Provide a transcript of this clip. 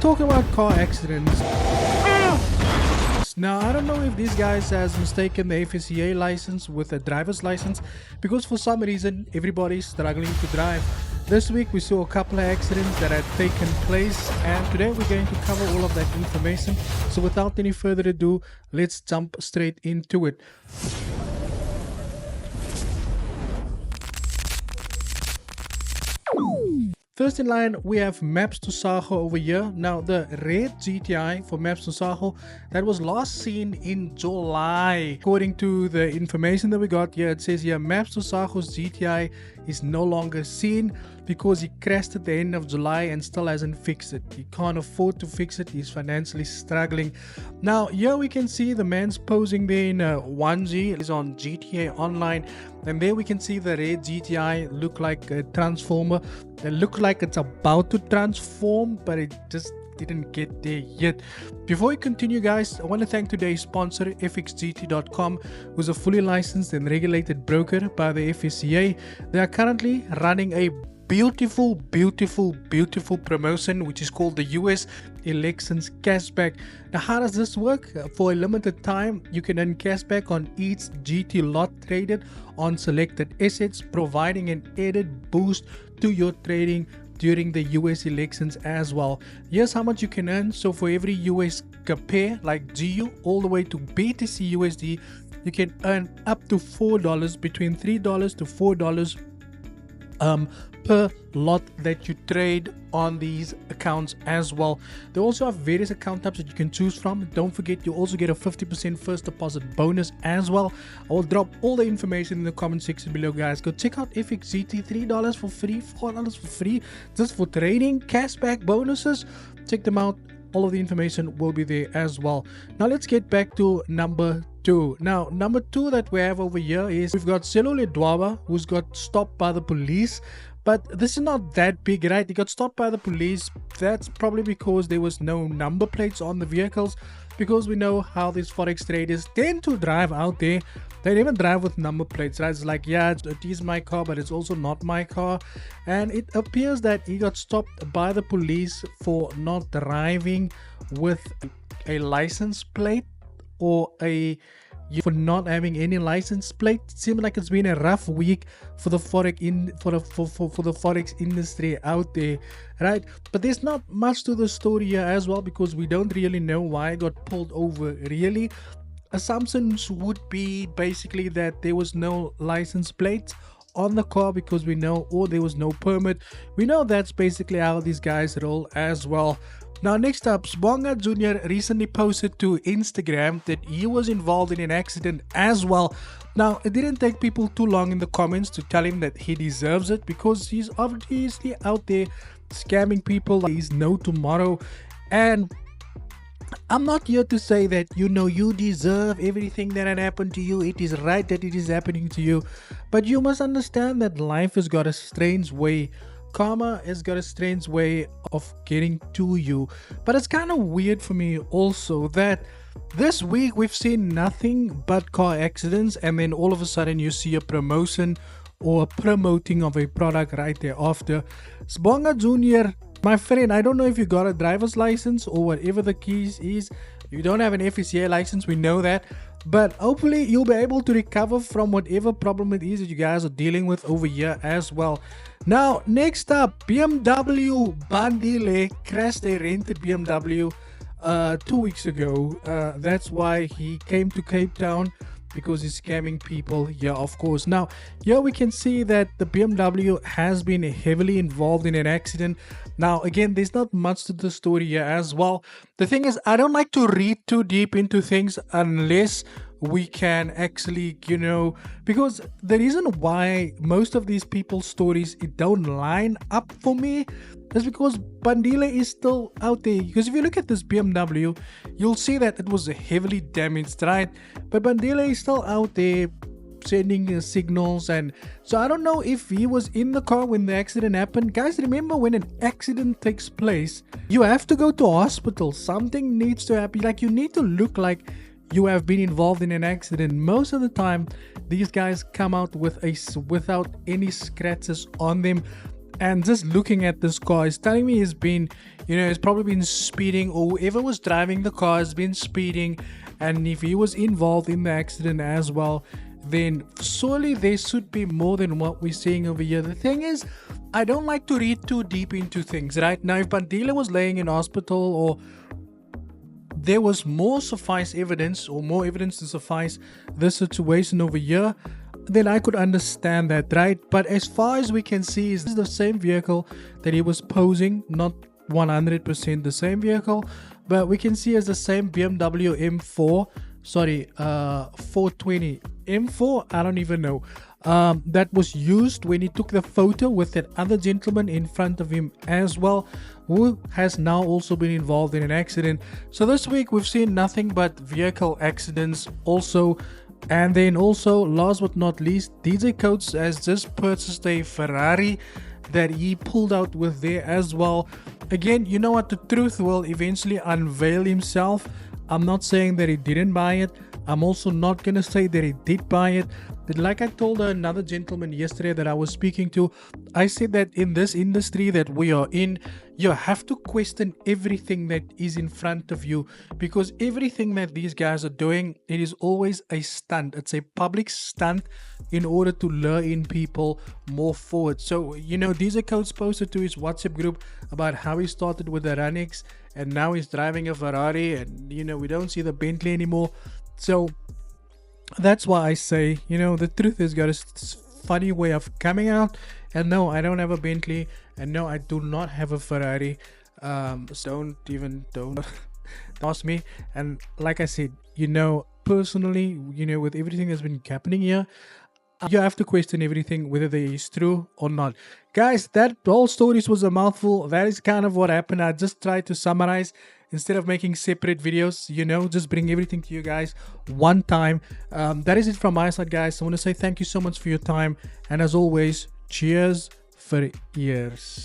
talking about car accidents. Now, I don't know if these guys has mistaken the FSCA license with a driver's license, because for some reason everybody's struggling to drive. This week we saw a couple of accidents that had taken place, and today we're going to cover all of that information. So without any further ado, let's jump straight into it. First in line, we have Maps to Sago over here. Now, the red GTI for Maps to Sago that was last seen in July. According to the information that we got here, it says here Maps to Sago's GTI is no longer seen because he crashed at the end of July and still hasn't fixed it. He can't afford to fix it. He's financially struggling. Now, here we can see the man's posing there in a 1G. He's on GTA Online. And there we can see the red GTI look like a transformer. It looked like it's about to transform, but it just didn't get there yet. Before we continue, guys, I want to thank today's sponsor, fxgt.com, who's a fully licensed and regulated broker by the FSCA. They are currently running a beautiful promotion which is called the US elections cashback. Now, how does this work? For a limited time, you can earn cashback on each GT lot traded on selected assets, providing an added boost to your trading during the US elections as well. Here's how much you can earn. So for every US pair like GU all the way to BTC USD, you can earn up to $4, between $3 to $4 per lot that you trade on these accounts as well. They also have various account types that you can choose from. Don't forget, you also get a 50% first deposit bonus as well. I will drop all the information in the comment section below, guys. Go check out FXGT. $3 for free, $4 for free, just for trading, cashback bonuses. Check them out. All of the information will be there as well. Now let's get back to number 2. Now, number 2 that we have over here is we've got Selole Dwaba, who's got stopped by the police. But this is not that big, right? He got stopped by the police. That's probably because there was no number plates on the vehicles, because we know how these forex traders tend to drive out there. They never drive with number plates, right? It's like, yeah, it is my car, but it's also not my car. And it appears that he got stopped by the police for not driving with a license plate, or for not having any license plate. It seems like it's been a rough week for the forex industry out there, right? But there's not much to the story here as well, because we don't really know why it got pulled over. Really, assumptions would be basically that there was no license plate on the car, because we know, or there was no permit. We know that's basically how these guys roll as well. Now, next up, Swanga Junior recently posted to Instagram that he was involved in an accident as well. Now, it didn't take people too long in the comments to tell him that he deserves it, because he's obviously out there scamming people like he's no tomorrow. And I'm not here to say that, you know, you deserve everything that had happened to you. It is right that it is happening to you. But you must understand that life has got a strange way. Karma has got a strange way of getting to you. But it's kind of weird for me also that this week we've seen nothing but car accidents, and then all of a sudden you see a promotion or a promoting of a product right thereafter. Swanga Junior, my friend, I don't know if you got a driver's license or whatever the case is. You don't have an FSCA license, we know that. But hopefully you'll be able to recover from whatever problem it is that you guys are dealing with over here as well. Now, next up, BMW Bandile crashed a rented BMW 2 weeks ago. That's why he came to Cape Town, because he's scamming people. Yeah, of course. Now, here we can see that the BMW has been heavily involved in an accident. Now, again, there's not much to the story here as well. The thing is, I don't like to read too deep into things unless we can actually, you know, because the reason why most of these people's stories, it don't line up for me, is because Bandile is still out there. Because if you look at this BMW, you'll see that it was heavily damaged, right? But Bandile is still out there sending signals. And so I don't know if he was in the car when the accident happened. Guys, remember, when an accident takes place, you have to go to hospital. Something needs to happen. Like, you need to look like you have been involved in an accident. Most of the time these guys come out with without any scratches on them. And just looking at this car is telling me he's been, he's probably been speeding, or whoever was driving the car has been speeding. And if he was involved in the accident as well, then surely there should be more than what we're seeing over here. The thing is, I don't like to read too deep into things, right? Now, if Bandila was laying in hospital, or there was more evidence to suffice this situation over here, then I could understand that, right? But as far as we can see, is this the same vehicle that he was posing? Not 100% the same vehicle, but we can see as the same BMW M4, 420 M4, I don't even know, that was used when he took the photo with that other gentleman in front of him as well, who has now also been involved in an accident. So this week we've seen nothing but vehicle accidents also. And then also, last but not least, DJ Coates has just purchased a Ferrari that he pulled out with there as well. Again, you know what, the truth will eventually unveil himself. I'm not saying that he didn't buy it. I'm also not gonna say that he did buy it. But like I told another gentleman yesterday that I was speaking to, I said that in this industry that we are in, you have to question everything that is in front of you, because everything that these guys are doing, it is always a stunt. It's a public stunt in order to lure in people more forward. So, DJ Coates posted to his WhatsApp group about how he started with the Runix and now he's driving a Ferrari, and we don't see the Bentley anymore. So that's why I say, the truth has got a funny way of coming out. And no, I don't have a Bentley, and no, I do not have a Ferrari. So don't ask me. And like I said, personally, with everything that's been happening here, you have to question everything, whether it is true or not. Guys, that whole story was a mouthful. That is kind of what happened. I just tried to summarize instead of making separate videos, just bring everything to you guys one time. That is it from my side, guys. I want to say thank you so much for your time, and as always, cheers for ears.